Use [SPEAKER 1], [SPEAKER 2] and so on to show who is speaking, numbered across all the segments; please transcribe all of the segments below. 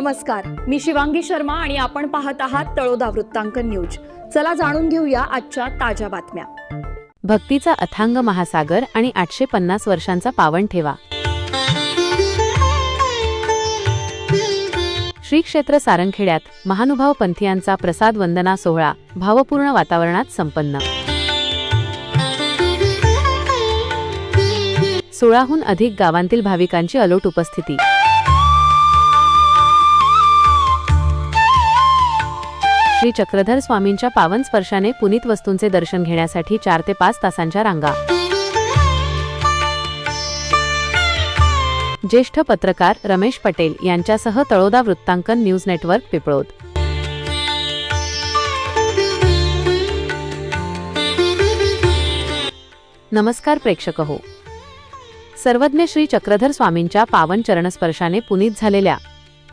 [SPEAKER 1] नमस्कार, मी शिवांगी शर्मा आणि आपण पाहत आहात तळोदा वृत्तांकन न्यूज। चला जाणून घेऊया आजच्या ताज्या बातम्या।
[SPEAKER 2] भक्तीचा अथांग महासागर आणि 850 वर्षांचा पावन ठेवा। श्री क्षेत्र सारंगखेड्यात महानुभाव पंथीयांचा प्रसाद वंदना सोहळा भावपूर्ण वातावरणात संपन्न। 16हून अधिक गावांतील भाविकांची अलोट उपस्थिती। श्री चक्रधर स्वामींच्या पावन स्पर्शाने पुनीत वस्तूंचे दर्शन घेण्यासाठी 4 ते 5 तासांच्या रांगा। ज्येष्ठ पत्रकार रमेश पटेल यांच्यासह तळोदा वृत्तांकन न्यूज नेटवर्क पिपळोद। नमस्कार प्रेक्षक हो, सर्वज्ञ श्री चक्रधर स्वामींच्या पावन चरणस्पर्शाने पुनीत झालेल्या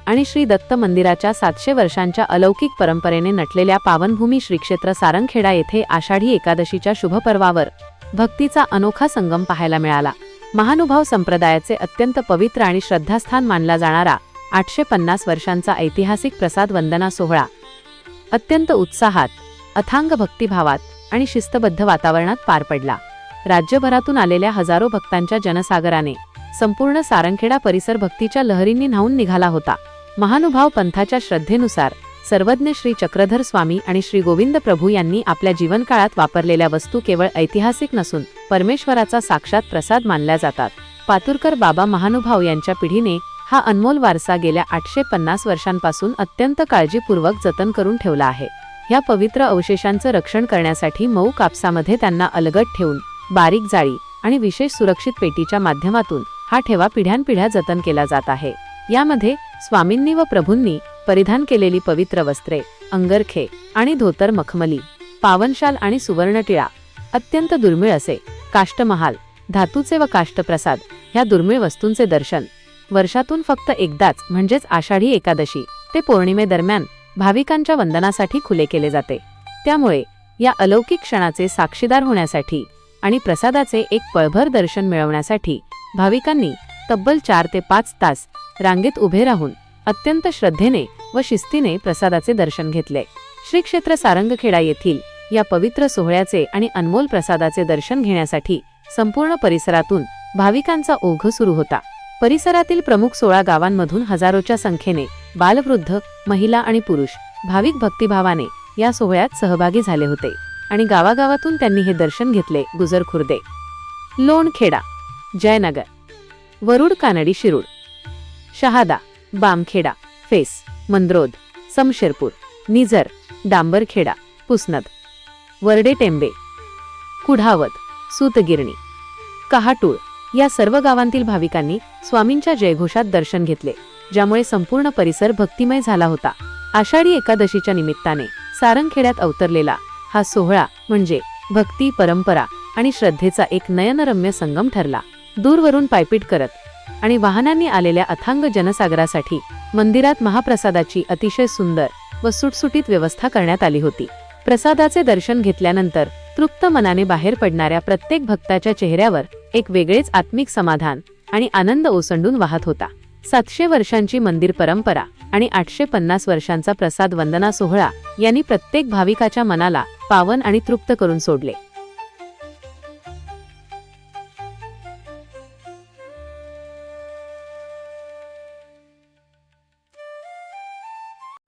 [SPEAKER 2] आणि श्री दत्त मंदिराच्या 700 वर्षांच्या अलौकिक परंपरेने नटलेल्या पावनभूमी श्रीक्षेत्र सारंगखेडा येथे आषाढी एकादशीच्या शुभपर्वावर भक्तीचा अनोखा संगम पाहायला मिळाला। महानुभाव संप्रदायाचे अत्यंत पवित्र आणि श्रद्धास्थान मानला जाणारा 850 वर्षांचा ऐतिहासिक प्रसाद वंदना सोहळा अत्यंत उत्साहात, अथांग भक्तिभावात आणि शिस्तबद्ध वातावरणात पार पडला। राज्यभरातून आलेल्या हजारो भक्तांच्या जनसागराने संपूर्ण सारंगखेडा परिसर भक्तीच्या लहरींनी न्हाऊन निघाला होता। महानुभाव पंथाच्या श्रद्धेनुसार सर्वज्ञ श्री चक्रधर स्वामी आणि श्री गोविंद प्रभू यांनी आपल्या जीवनकाळात वापरलेल्या वस्तू केवळ ऐतिहासिक नसून परमेश्वराचा साक्षात प्रसाद मानल्या जातात। पातुरकर बाबा महानुभाव यांच्या पिढीने हा अनमोल वारसा गेल्या 850 वर्षांपासून अत्यंत काळजीपूर्वक जतन करून ठेवला आहे। या पवित्र अवशेषांचं रक्षण करण्यासाठी मऊ कापसामध्ये त्यांना अलगद ठेवून बारीक जाळी आणि विशेष सुरक्षित पेटीच्या माध्यमातून हा ठेवा पिढ्यानपिढ्या जतन केला जात आहे। यामध्ये स्वामींनी व प्रभूंनी परिधान केलेली पवित्र वस्त्रे, अंगरखे आणि धोतर, मखमली, पावनशाल आणि सुवर्णटिळा, अत्यंत दुर्मिळ असे काष्टमहाल, धातूचे व काष्टप्रसाद ह्या दुर्मिळ वस्तूंचे दर्शन वर्षातून फक्त एकदाच म्हणजेच आषाढी एकादशी ते पौर्णिमेदरम्यान भाविकांच्या वंदनासाठी खुले केले जाते। त्यामुळे या अलौकिक क्षणाचे साक्षीदार होण्यासाठी आणि प्रसादाचे एक पळभर दर्शन मिळवण्यासाठी भाविकांनी तब्बल 4 ते 5 तास रांगेत उभे राहून अत्यंत श्रद्धेने व शिस्तीने प्रसादाचे दर्शन घेतले। श्री क्षेत्र सारंगखेडा येथील या पवित्र सोहळ्याचे आणि अनमोल प्रसादाचे दर्शन घेण्यासाठी संपूर्ण परिसरातून भाविकांचा ओघ सुरू होता। परिसरातील प्रमुख 16 गावांमधून हजारोच्या संख्येने बालवृद्ध, महिला आणि पुरुष भाविक भक्तिभावाने या सोहळ्यात सहभागी झाले होते आणि गावागावातून त्यांनी हे दर्शन घेतले। गुजर खुर्दे, लोणखेडा, जयनगर, वरुड, कानडी, शिरूड, शहादा, बामखेडा, फेस, मंद्रोद, समशेरपूर, निझर, डांबरखेडा, पुसनद, वरडे टेंबे, कुढावत, सूतगिरणी, कहाटूळ या सर्व गावांतील भाविकांनी स्वामींच्या जयघोषात दर्शन घेतले, ज्यामुळे संपूर्ण परिसर भक्तिमय झाला होता। आषाढी एकादशीच्या निमित्ताने सारंगखेड्यात अवतरलेला हा सोहळा म्हणजे भक्ती, परंपरा आणि श्रद्धेचा एक नयनरम्य संगम ठरला। दूरवरून पायपीट करत आणि वाहनांनी आलेल्या अथांग जनसागरासाठी मंदिरात महाप्रसादाची अतिशय सुंदर व सुटसुटीत व्यवस्था करण्यात आली होती। प्रसादाचे दर्शन घेतल्यानंतर तृप्त मनाने बाहेर पडणाऱ्या प्रत्येक भक्ताच्या चेहऱ्यावर एक वेगळेच आत्मिक समाधान आणि आनंद ओसंडून वाहत होता। 700 वर्षांची मंदिर परंपरा आणि 850 वर्षांचा प्रसाद वंदना सोहळा यांनी प्रत्येक भाविकाच्या मनाला पावन आणि तृप्त करून सोडले।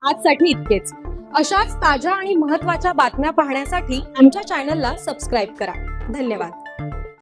[SPEAKER 1] आजसाठी इतकेच। अशाच ताज्या आणि महत्त्वाच्या बातम्या पाहण्यासाठी आमच्या चॅनलला सबस्क्राइब करा। धन्यवाद।